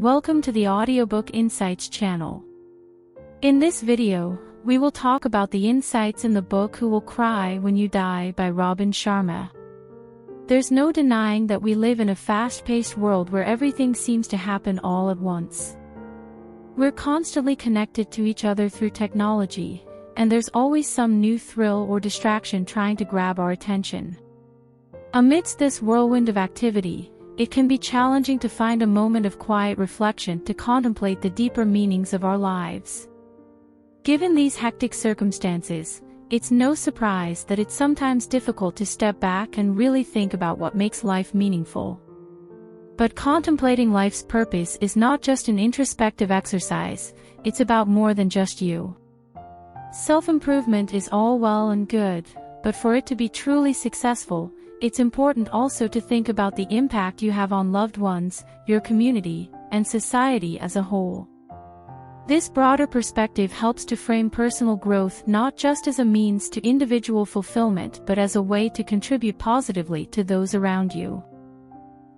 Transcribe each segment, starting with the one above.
Welcome to the Audiobook Insights channel. In this video, we will talk about the insights in the book Who Will Cry When You Die by Robin Sharma. There's no denying that we live in a fast-paced world where everything seems to happen all at once. We're constantly connected to each other through technology, and there's always some new thrill or distraction trying to grab our attention. Amidst this whirlwind of activity, it can be challenging to find a moment of quiet reflection to contemplate the deeper meanings of our lives. Given these hectic circumstances, it's no surprise that it's sometimes difficult to step back and really think about what makes life meaningful. But contemplating life's purpose is not just an introspective exercise, it's about more than just you. Self-improvement is all well and good, but for it to be truly successful, it's important also to think about the impact you have on loved ones, your community, and society as a whole. This broader perspective helps to frame personal growth not just as a means to individual fulfillment but as a way to contribute positively to those around you.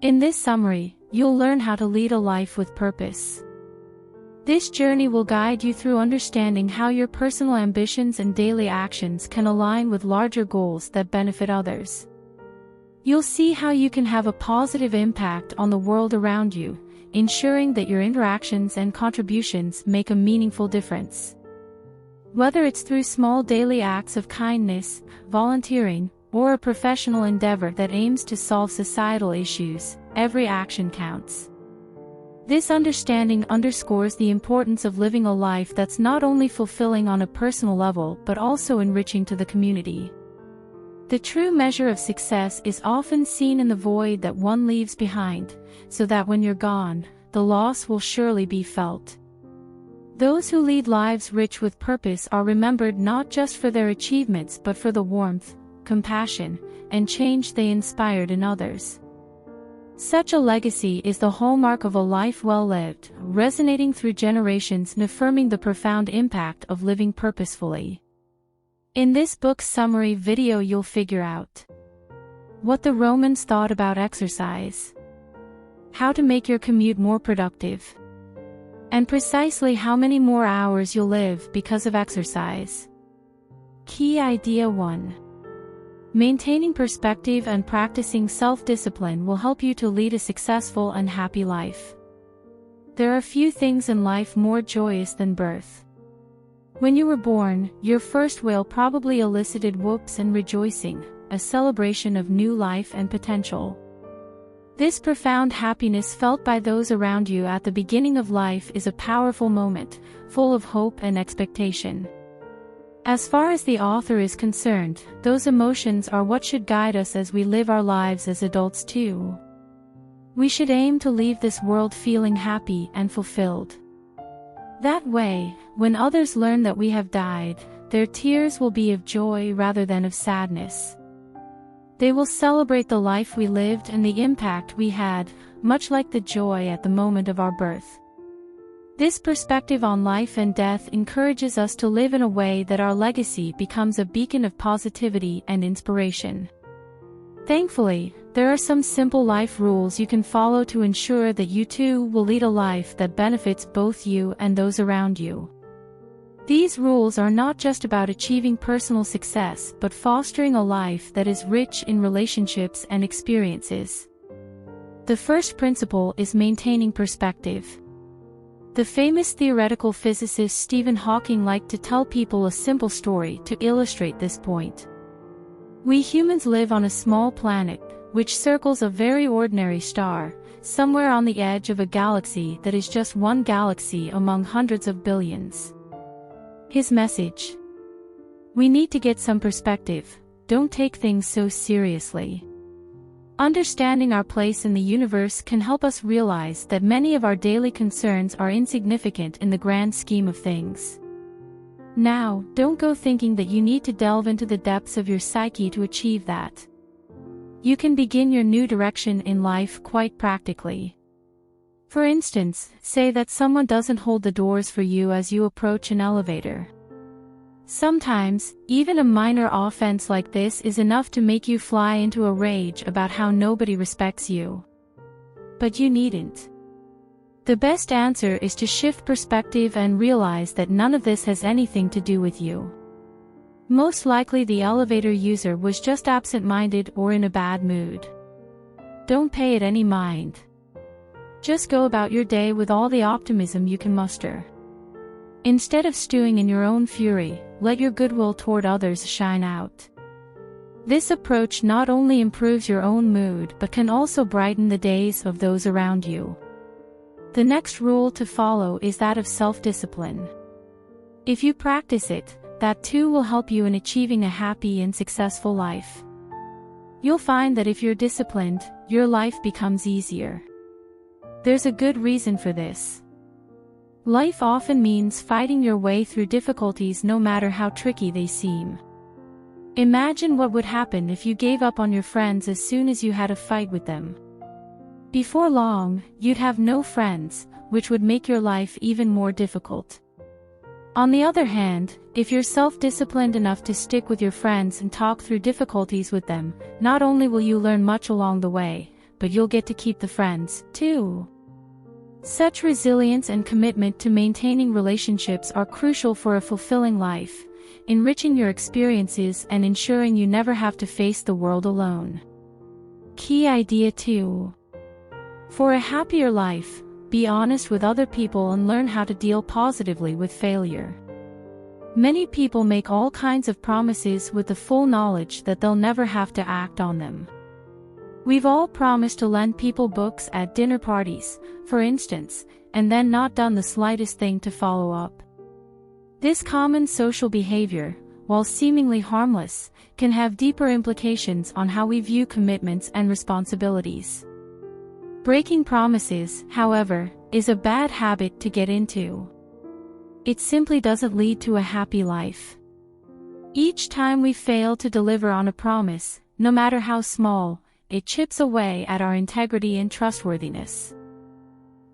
In this summary, you'll learn how to lead a life with purpose. This journey will guide you through understanding how your personal ambitions and daily actions can align with larger goals that benefit others. You'll see how you can have a positive impact on the world around you, ensuring that your interactions and contributions make a meaningful difference. Whether it's through small daily acts of kindness, volunteering, or a professional endeavor that aims to solve societal issues, every action counts. This understanding underscores the importance of living a life that's not only fulfilling on a personal level but also enriching to the community. The true measure of success is often seen in the void that one leaves behind, so that when you're gone, the loss will surely be felt. Those who lead lives rich with purpose are remembered not just for their achievements but for the warmth, compassion, and change they inspired in others. Such a legacy is the hallmark of a life well lived, resonating through generations and affirming the profound impact of living purposefully. In this book's summary video you'll figure out what the Romans thought about exercise, how to make your commute more productive, and precisely how many more hours you'll live because of exercise. Key Idea 1. Maintaining perspective and practicing self-discipline will help you to lead a successful and happy life. There are few things in life more joyous than birth. When you were born, your first wail probably elicited whoops and rejoicing, a celebration of new life and potential. This profound happiness felt by those around you at the beginning of life is a powerful moment, full of hope and expectation. As far as the author is concerned, those emotions are what should guide us as we live our lives as adults too. We should aim to leave this world feeling happy and fulfilled. That way, when others learn that we have died, their tears will be of joy rather than of sadness. They will celebrate the life we lived and the impact we had, much like the joy at the moment of our birth. This perspective on life and death encourages us to live in a way that our legacy becomes a beacon of positivity and inspiration. Thankfully, there are some simple life rules you can follow to ensure that you too will lead a life that benefits both you and those around you. These rules are not just about achieving personal success but fostering a life that is rich in relationships and experiences. The first principle is maintaining perspective. The famous theoretical physicist Stephen Hawking liked to tell people a simple story to illustrate this point. We humans live on a small planet, which circles a very ordinary star, somewhere on the edge of a galaxy that is just one galaxy among hundreds of billions. His message: we need to get some perspective, don't take things so seriously. Understanding our place in the universe can help us realize that many of our daily concerns are insignificant in the grand scheme of things. Now, don't go thinking that you need to delve into the depths of your psyche to achieve that. You can begin your new direction in life quite practically. For instance, say that someone doesn't hold the doors for you as you approach an elevator. Sometimes, even a minor offense like this is enough to make you fly into a rage about how nobody respects you. But you needn't. The best answer is to shift perspective and realize that none of this has anything to do with you. Most likely the elevator user was just absent-minded or in a bad mood. Don't pay it any mind. Just go about your day with all the optimism you can muster. Instead of stewing in your own fury, let your goodwill toward others shine out. This approach not only improves your own mood but can also brighten the days of those around you. The next rule to follow is that of self-discipline. If you practice it, that too will help you in achieving a happy and successful life. You'll find that if you're disciplined, your life becomes easier. There's a good reason for this. Life often means fighting your way through difficulties no matter how tricky they seem. Imagine what would happen if you gave up on your friends as soon as you had a fight with them. Before long, you'd have no friends, which would make your life even more difficult. On the other hand, if you're self-disciplined enough to stick with your friends and talk through difficulties with them, not only will you learn much along the way, but you'll get to keep the friends, too. Such resilience and commitment to maintaining relationships are crucial for a fulfilling life, enriching your experiences and ensuring you never have to face the world alone. Key idea 2. For a happier life, be honest with other people and learn how to deal positively with failure. Many people make all kinds of promises with the full knowledge that they'll never have to act on them. We've all promised to lend people books at dinner parties, for instance, and then not done the slightest thing to follow up. This common social behavior, while seemingly harmless, can have deeper implications on how we view commitments and responsibilities. Breaking promises, however, is a bad habit to get into. It simply doesn't lead to a happy life. Each time we fail to deliver on a promise, no matter how small, it chips away at our integrity and trustworthiness.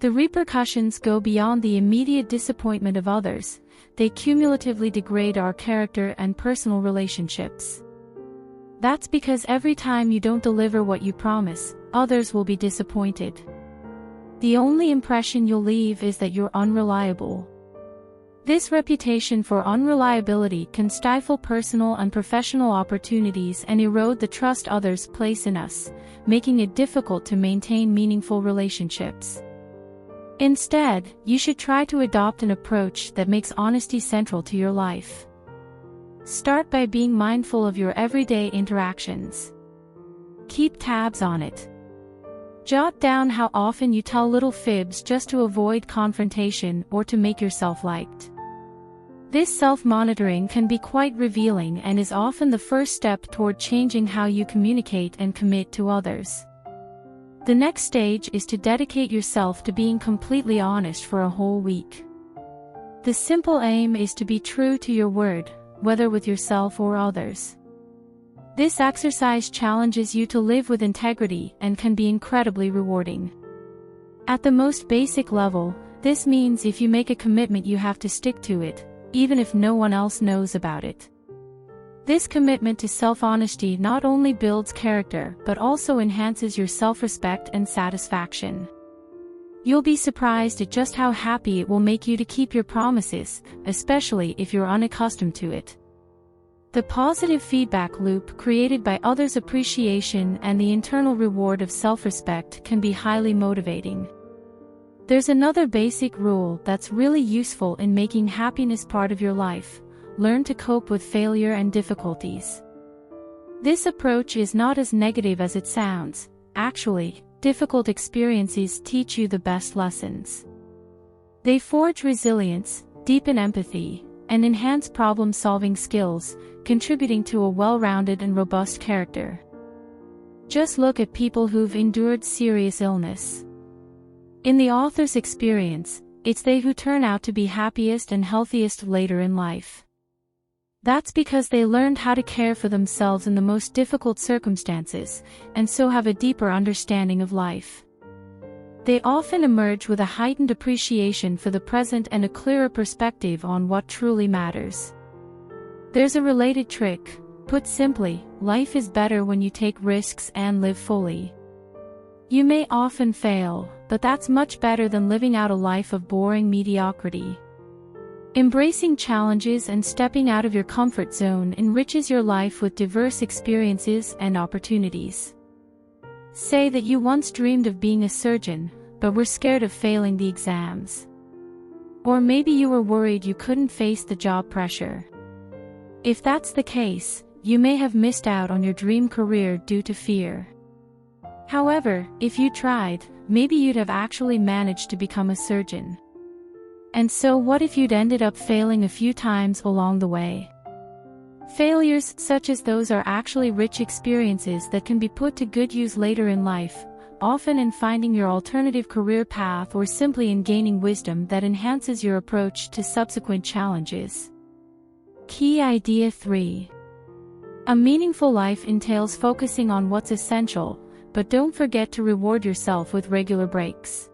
The repercussions go beyond the immediate disappointment of others, they cumulatively degrade our character and personal relationships. That's because every time you don't deliver what you promise, others will be disappointed. The only impression you'll leave is that you're unreliable. This reputation for unreliability can stifle personal and professional opportunities and erode the trust others place in us, making it difficult to maintain meaningful relationships. Instead, you should try to adopt an approach that makes honesty central to your life. Start by being mindful of your everyday interactions. Keep tabs on it. Jot down how often you tell little fibs just to avoid confrontation or to make yourself liked. This self-monitoring can be quite revealing and is often the first step toward changing how you communicate and commit to others. The next stage is to dedicate yourself to being completely honest for a whole week. The simple aim is to be true to your word, whether with yourself or others. This exercise challenges you to live with integrity and can be incredibly rewarding. At the most basic level, this means if you make a commitment you have to stick to it, even if no one else knows about it. This commitment to self-honesty not only builds character but also enhances your self-respect and satisfaction. You'll be surprised at just how happy it will make you to keep your promises, especially if you're unaccustomed to it. The positive feedback loop created by others' appreciation and the internal reward of self-respect can be highly motivating. There's another basic rule that's really useful in making happiness part of your life: learn to cope with failure and difficulties. This approach is not as negative as it sounds. Actually, difficult experiences teach you the best lessons. They forge resilience, deepen empathy, and enhance problem-solving skills, contributing to a well-rounded and robust character. Just look at people who've endured serious illness. In the author's experience, it's they who turn out to be happiest and healthiest later in life. That's because they learned how to care for themselves in the most difficult circumstances, and so have a deeper understanding of life. They often emerge with a heightened appreciation for the present and a clearer perspective on what truly matters. There's a related trick. Put simply, life is better when you take risks and live fully. You may often fail, but that's much better than living out a life of boring mediocrity. Embracing challenges and stepping out of your comfort zone enriches your life with diverse experiences and opportunities. Say that you once dreamed of being a surgeon, but were scared of failing the exams. Or maybe you were worried you couldn't face the job pressure. If that's the case, you may have missed out on your dream career due to fear. However, if you tried, maybe you'd have actually managed to become a surgeon. And so what if you'd ended up failing a few times along the way? Failures such as those are actually rich experiences that can be put to good use later in life, often in finding your alternative career path or simply in gaining wisdom that enhances your approach to subsequent challenges. Key idea 3. A meaningful life entails focusing on what's essential, but don't forget to reward yourself with regular breaks.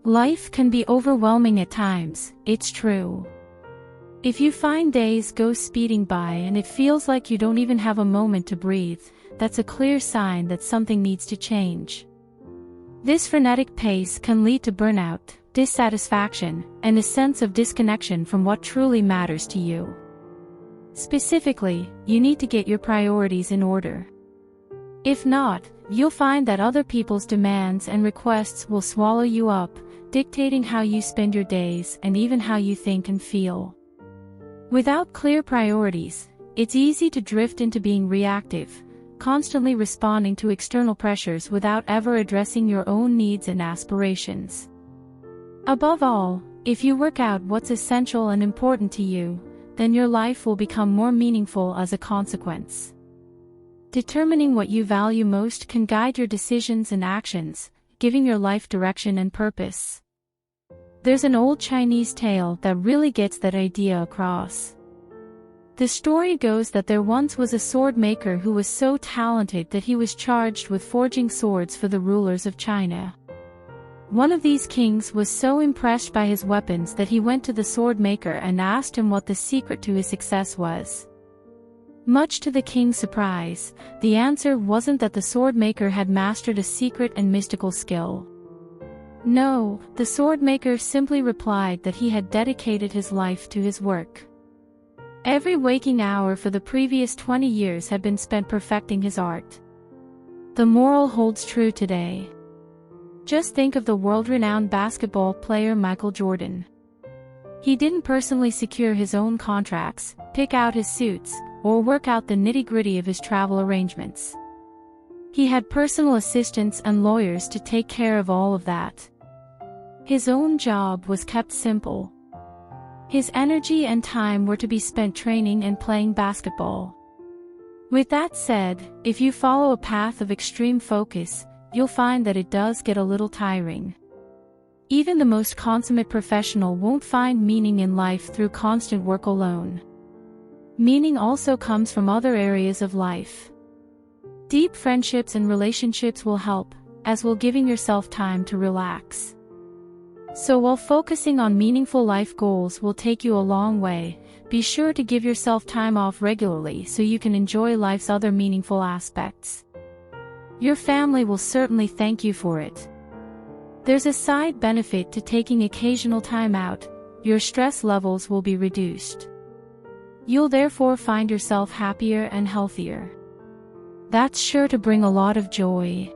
Life can be overwhelming at times, it's true. If you find days go speeding by and it feels like you don't even have a moment to breathe, that's a clear sign that something needs to change. This frenetic pace can lead to burnout, dissatisfaction, and a sense of disconnection from what truly matters to you. Specifically, you need to get your priorities in order. If not, you'll find that other people's demands and requests will swallow you up, dictating how you spend your days and even how you think and feel. Without clear priorities, it's easy to drift into being reactive, constantly responding to external pressures without ever addressing your own needs and aspirations. Above all, if you work out what's essential and important to you, then your life will become more meaningful as a consequence. Determining what you value most can guide your decisions and actions, giving your life direction and purpose. There's an old Chinese tale that really gets that idea across. The story goes that there once was a sword maker who was so talented that he was charged with forging swords for the rulers of China. One of these kings was so impressed by his weapons that he went to the sword maker and asked him what the secret to his success was. Much to the king's surprise, the answer wasn't that the sword maker had mastered a secret and mystical skill. No, the sword maker simply replied that he had dedicated his life to his work. Every waking hour for the previous 20 years had been spent perfecting his art. The moral holds true today. Just think of the world-renowned basketball player Michael Jordan. He didn't personally secure his own contracts, pick out his suits, or work out the nitty-gritty of his travel arrangements. He had personal assistants and lawyers to take care of all of that. His own job was kept simple. His energy and time were to be spent training and playing basketball. With that said, if you follow a path of extreme focus, you'll find that it does get a little tiring. Even the most consummate professional won't find meaning in life through constant work alone. Meaning also comes from other areas of life. Deep friendships and relationships will help, as will giving yourself time to relax. So while focusing on meaningful life goals will take you a long way, be sure to give yourself time off regularly so you can enjoy life's other meaningful aspects. Your family will certainly thank you for it. There's a side benefit to taking occasional time out: your stress levels will be reduced. You'll therefore find yourself happier and healthier. That's sure to bring a lot of joy.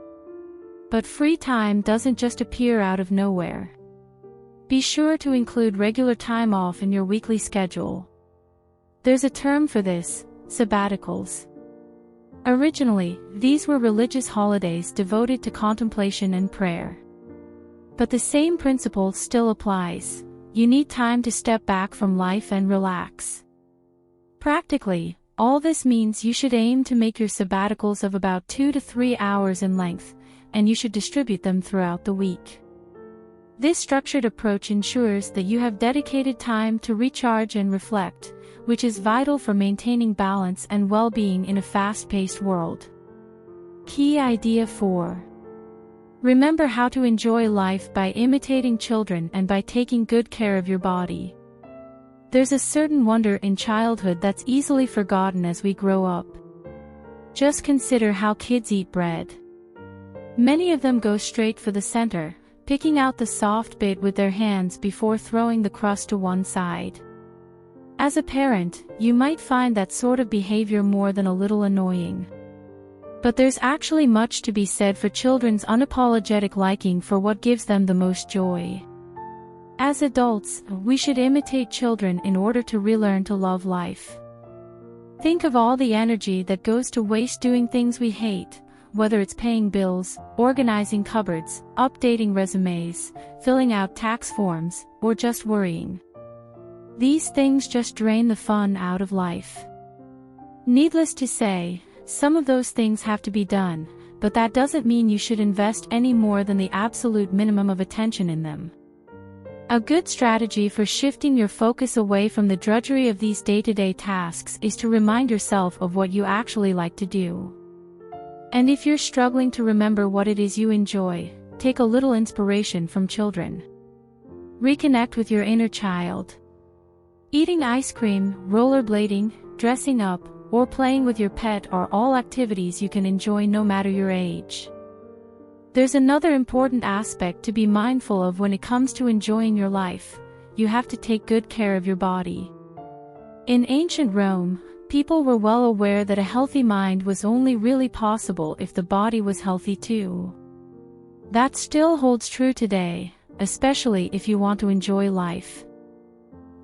But free time doesn't just appear out of nowhere. Be sure to include regular time off in your weekly schedule. There's a term for this: sabbaticals. Originally, these were religious holidays devoted to contemplation and prayer. But the same principle still applies. You need time to step back from life and relax. Practically, all this means you should aim to make your sabbaticals of about 2 to 3 hours in length, and you should distribute them throughout the week. This structured approach ensures that you have dedicated time to recharge and reflect, which is vital for maintaining balance and well-being in a fast-paced world. Key idea 4. Remember how to enjoy life by imitating children and by taking good care of your body. There's a certain wonder in childhood that's easily forgotten as we grow up. Just consider how kids eat bread. Many of them go straight for the center, picking out the soft bit with their hands before throwing the crust to one side. As a parent, you might find that sort of behavior more than a little annoying. But there's actually much to be said for children's unapologetic liking for what gives them the most joy. As adults, we should imitate children in order to relearn to love life. Think of all the energy that goes to waste doing things we hate, whether it's paying bills, organizing cupboards, updating resumes, filling out tax forms, or just worrying. These things just drain the fun out of life. Needless to say, some of those things have to be done, but that doesn't mean you should invest any more than the absolute minimum of attention in them. A good strategy for shifting your focus away from the drudgery of these day-to-day tasks is to remind yourself of what you actually like to do. And if you're struggling to remember what it is you enjoy, take a little inspiration from children. Reconnect with your inner child. Eating ice cream, rollerblading, dressing up, or playing with your pet are all activities you can enjoy no matter your age. There's another important aspect to be mindful of when it comes to enjoying your life. You have to take good care of your body. In ancient Rome, people were well aware that a healthy mind was only really possible if the body was healthy too. That still holds true today, especially if you want to enjoy life.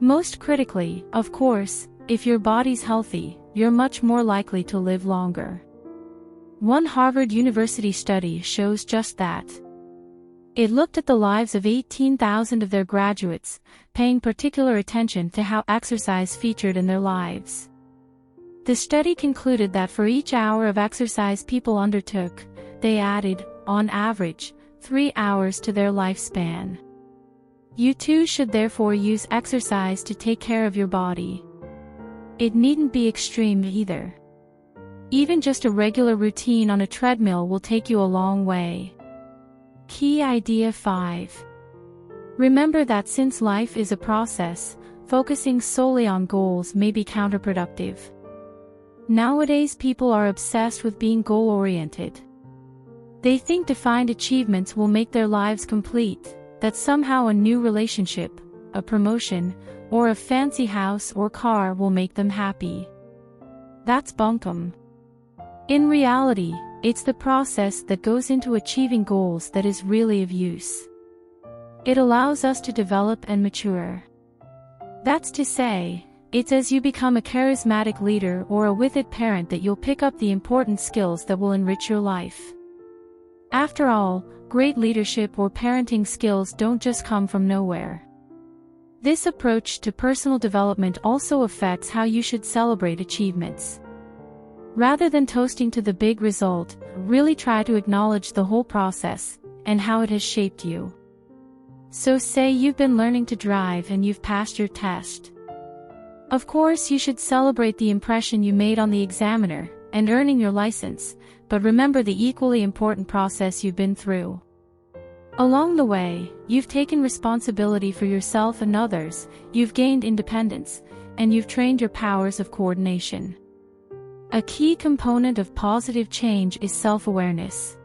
Most critically, of course, if your body's healthy, you're much more likely to live longer. One Harvard University study shows just that. It looked at the lives of 18,000 of their graduates, paying particular attention to how exercise featured in their lives. The study concluded that for each hour of exercise people undertook, they added, on average, 3 hours to their lifespan. You too should therefore use exercise to take care of your body. It needn't be extreme either. Even just a regular routine on a treadmill will take you a long way. Key idea 5. Remember that since life is a process, focusing solely on goals may be counterproductive. Nowadays people are obsessed with being goal-oriented. They think defined achievements will make their lives complete, that somehow a new relationship, a promotion, or a fancy house or car will make them happy. That's bunkum. In reality, it's the process that goes into achieving goals that is really of use. It allows us to develop and mature. That's to say, it's as you become a charismatic leader or a with-it parent that you'll pick up the important skills that will enrich your life. After all, great leadership or parenting skills don't just come from nowhere. This approach to personal development also affects how you should celebrate achievements. Rather than toasting to the big result, really try to acknowledge the whole process, and how it has shaped you. So say you've been learning to drive and you've passed your test. Of course you should celebrate the impression you made on the examiner, and earning your license, but remember the equally important process you've been through. Along the way, you've taken responsibility for yourself and others, you've gained independence, and you've trained your powers of coordination. A key component of positive change is self-awareness.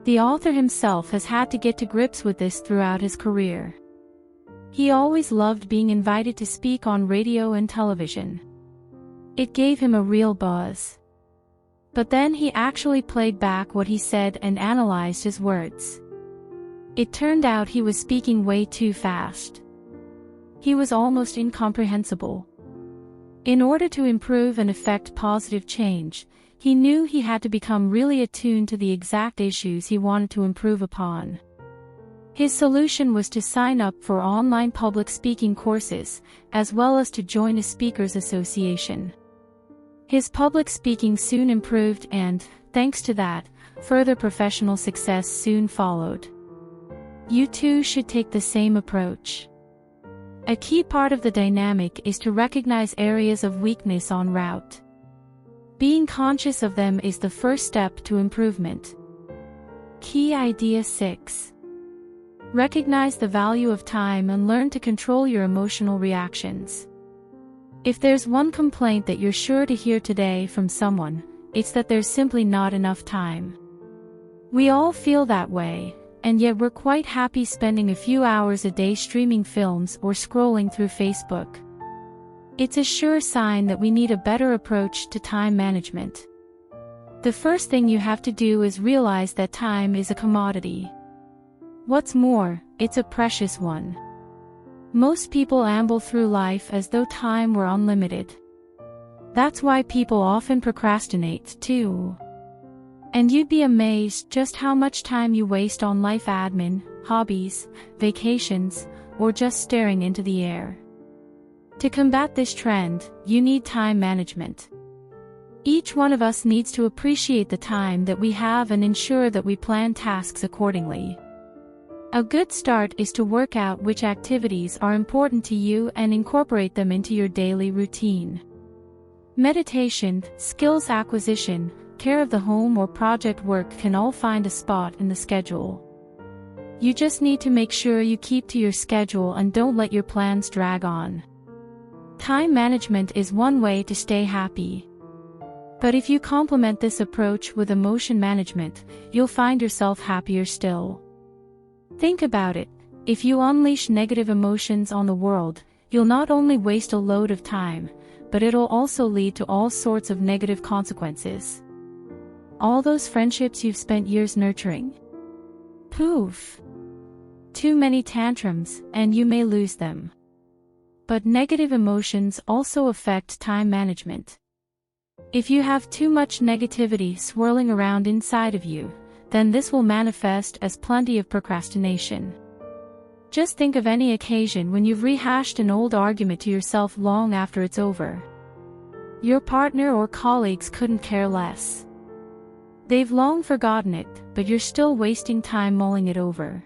The author himself has had to get to grips with this throughout his career. He always loved being invited to speak on radio and television. It gave him a real buzz. But then he actually played back what he said and analyzed his words. It turned out he was speaking way too fast. He was almost incomprehensible. In order to improve and effect positive change, he knew he had to become really attuned to the exact issues he wanted to improve upon. His solution was to sign up for online public speaking courses, as well as to join a speakers association. His public speaking soon improved and, thanks to that, further professional success soon followed. You too should take the same approach. A key part of the dynamic is to recognize areas of weakness en route. Being conscious of them is the first step to improvement. Key idea 6. Recognize the value of time and learn to control your emotional reactions. If there's one complaint that you're sure to hear today from someone, it's that there's simply not enough time. We all feel that way, and yet we're quite happy spending a few hours a day streaming films or scrolling through Facebook. It's a sure sign that we need a better approach to time management. The first thing you have to do is realize that time is a commodity. What's more, it's a precious one. Most people amble through life as though time were unlimited. That's why people often procrastinate, too. And you'd be amazed just how much time you waste on life admin, hobbies, vacations, or just staring into the air. To combat this trend, you need time management. Each one of us needs to appreciate the time that we have and ensure that we plan tasks accordingly. A good start is to work out which activities are important to you and incorporate them into your daily routine. Meditation, skills acquisition, care of the home or project work can all find a spot in the schedule. You just need to make sure you keep to your schedule and don't let your plans drag on. Time management is one way to stay happy. But if you complement this approach with emotion management, you'll find yourself happier still. Think about it, if you unleash negative emotions on the world, you'll not only waste a load of time, but it'll also lead to all sorts of negative consequences. All those friendships you've spent years nurturing? Poof! Too many tantrums, and you may lose them. But negative emotions also affect time management. If you have too much negativity swirling around inside of you, then this will manifest as plenty of procrastination. Just think of any occasion when you've rehashed an old argument to yourself long after it's over. Your partner or colleagues couldn't care less. They've long forgotten it, but you're still wasting time mulling it over.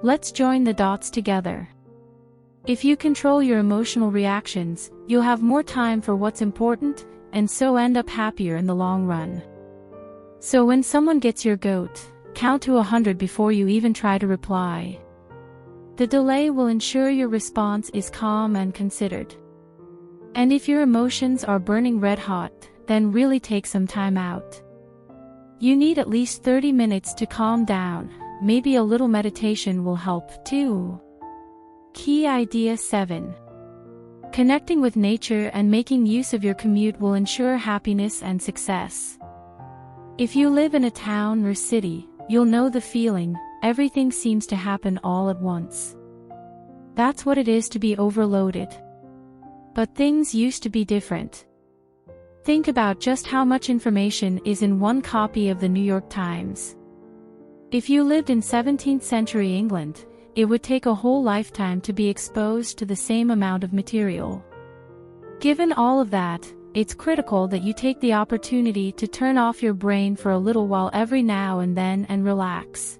Let's join the dots together. If you control your emotional reactions, you'll have more time for what's important, and so end up happier in the long run. So when someone gets your goat, count to 100 before you even try to reply. The delay will ensure your response is calm and considered. And if your emotions are burning red hot, then really take some time out. You need at least 30 minutes to calm down, maybe a little meditation will help too. Key idea 7. Connecting with nature and making use of your commute will ensure happiness and success. If you live in a town or city, you'll know the feeling, everything seems to happen all at once. That's what it is to be overloaded. But things used to be different. Think about just how much information is in one copy of the New York Times. If you lived in 17th century England, it would take a whole lifetime to be exposed to the same amount of material. Given all of that, it's critical that you take the opportunity to turn off your brain for a little while every now and then and relax.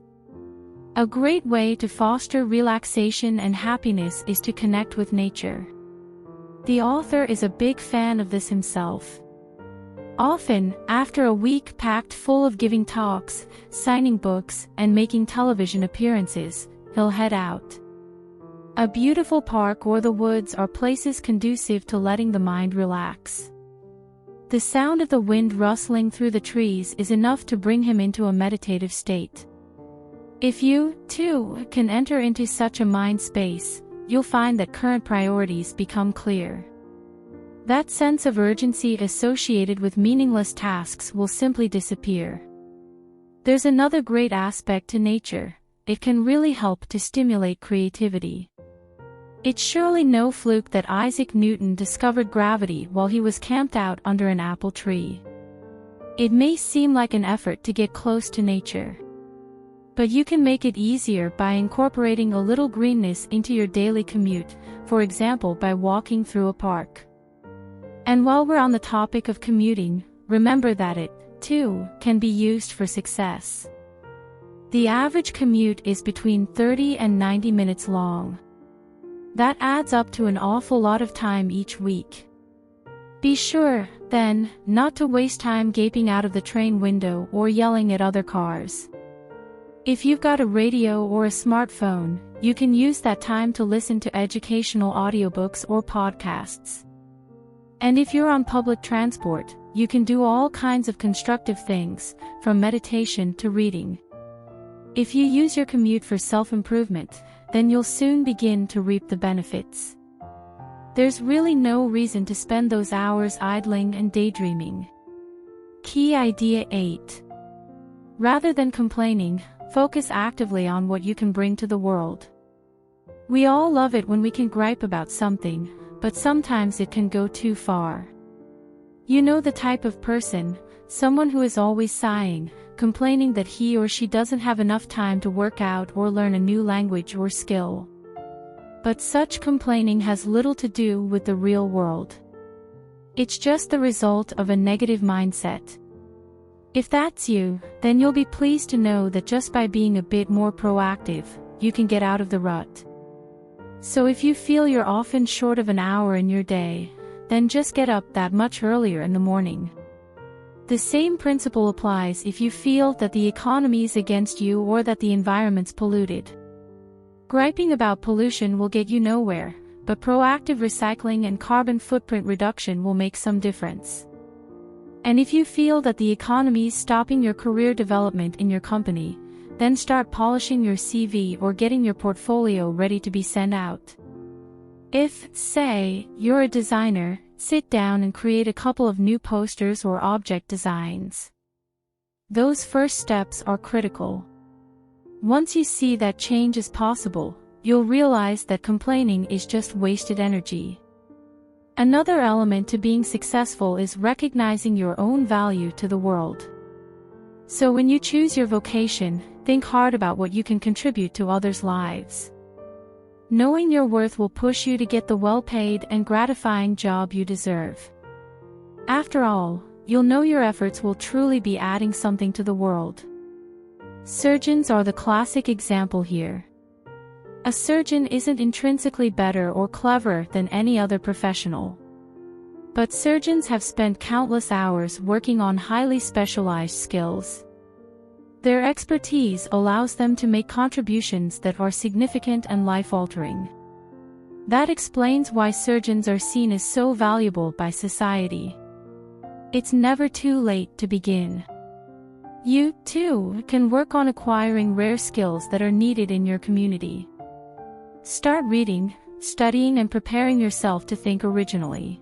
A great way to foster relaxation and happiness is to connect with nature. The author is a big fan of this himself. Often, after a week packed full of giving talks, signing books, and making television appearances, he'll head out. A beautiful park or the woods are places conducive to letting the mind relax. The sound of the wind rustling through the trees is enough to bring him into a meditative state. If you, too, can enter into such a mind space, you'll find that current priorities become clear. That sense of urgency associated with meaningless tasks will simply disappear. There's another great aspect to nature. It can really help to stimulate creativity. It's surely no fluke that Isaac Newton discovered gravity while he was camped out under an apple tree. It may seem like an effort to get close to nature. But you can make it easier by incorporating a little greenness into your daily commute, for example by walking through a park. And while we're on the topic of commuting, remember that it, too, can be used for success. The average commute is between 30 and 90 minutes long. That adds up to an awful lot of time each week. Be sure, then, not to waste time gaping out of the train window or yelling at other cars. If you've got a radio or a smartphone, you can use that time to listen to educational audiobooks or podcasts. And if you're on public transport, you can do all kinds of constructive things, from meditation to reading. If you use your commute for self-improvement, then you'll soon begin to reap the benefits. There's really no reason to spend those hours idling and daydreaming. Key idea 8. Rather than complaining, focus actively on what you can bring to the world. We all love it when we can gripe about something, but sometimes it can go too far. You know the type of person, someone who is always sighing, complaining that he or she doesn't have enough time to work out or learn a new language or skill. But such complaining has little to do with the real world. It's just the result of a negative mindset. If that's you, then you'll be pleased to know that just by being a bit more proactive, you can get out of the rut. So if you feel you're often short of an hour in your day, then just get up that much earlier in the morning. The same principle applies if you feel that the economy is against you or that the environment's polluted. Griping about pollution will get you nowhere, but proactive recycling and carbon footprint reduction will make some difference. And if you feel that the economy is stopping your career development in your company, then start polishing your CV or getting your portfolio ready to be sent out. If, say, you're a designer, sit down and create a couple of new posters or object designs. Those first steps are critical. Once you see that change is possible, you'll realize that complaining is just wasted energy. Another element to being successful is recognizing your own value to the world. So when you choose your vocation, think hard about what you can contribute to others' lives. Knowing your worth will push you to get the well-paid and gratifying job you deserve. After all, you'll know your efforts will truly be adding something to the world. Surgeons are the classic example here. A surgeon isn't intrinsically better or cleverer than any other professional. But surgeons have spent countless hours working on highly specialized skills. Their expertise allows them to make contributions that are significant and life-altering. That explains why surgeons are seen as so valuable by society. It's never too late to begin. You, too, can work on acquiring rare skills that are needed in your community. Start reading, studying, and preparing yourself to think originally.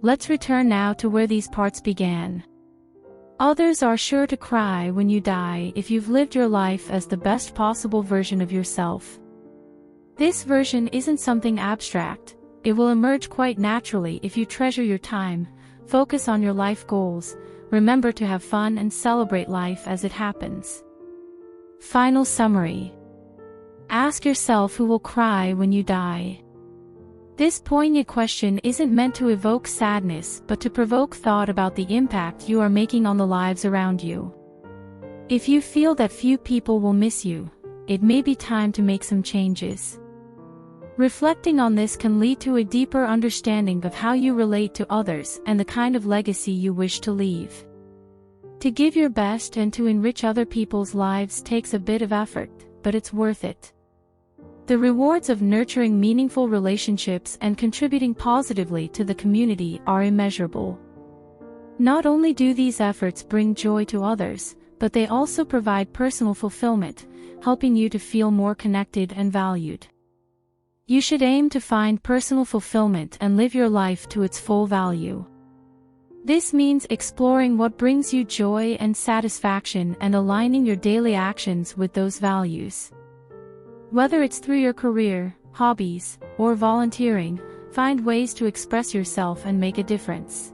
Let's return now to where these parts began. Others are sure to cry when you die if you've lived your life as the best possible version of yourself. This version isn't something abstract. It will emerge quite naturally if you treasure your time, focus on your life goals, remember to have fun and celebrate life as it happens. Final summary. Ask yourself who will cry when you die. This poignant question isn't meant to evoke sadness but to provoke thought about the impact you are making on the lives around you. If you feel that few people will miss you, it may be time to make some changes. Reflecting on this can lead to a deeper understanding of how you relate to others and the kind of legacy you wish to leave. To give your best and to enrich other people's lives takes a bit of effort, but it's worth it. The rewards of nurturing meaningful relationships and contributing positively to the community are immeasurable. Not only do these efforts bring joy to others, but they also provide personal fulfillment, helping you to feel more connected and valued. You should aim to find personal fulfillment and live your life to its full value. This means exploring what brings you joy and satisfaction and aligning your daily actions with those values. Whether it's through your career, hobbies, or volunteering, find ways to express yourself and make a difference.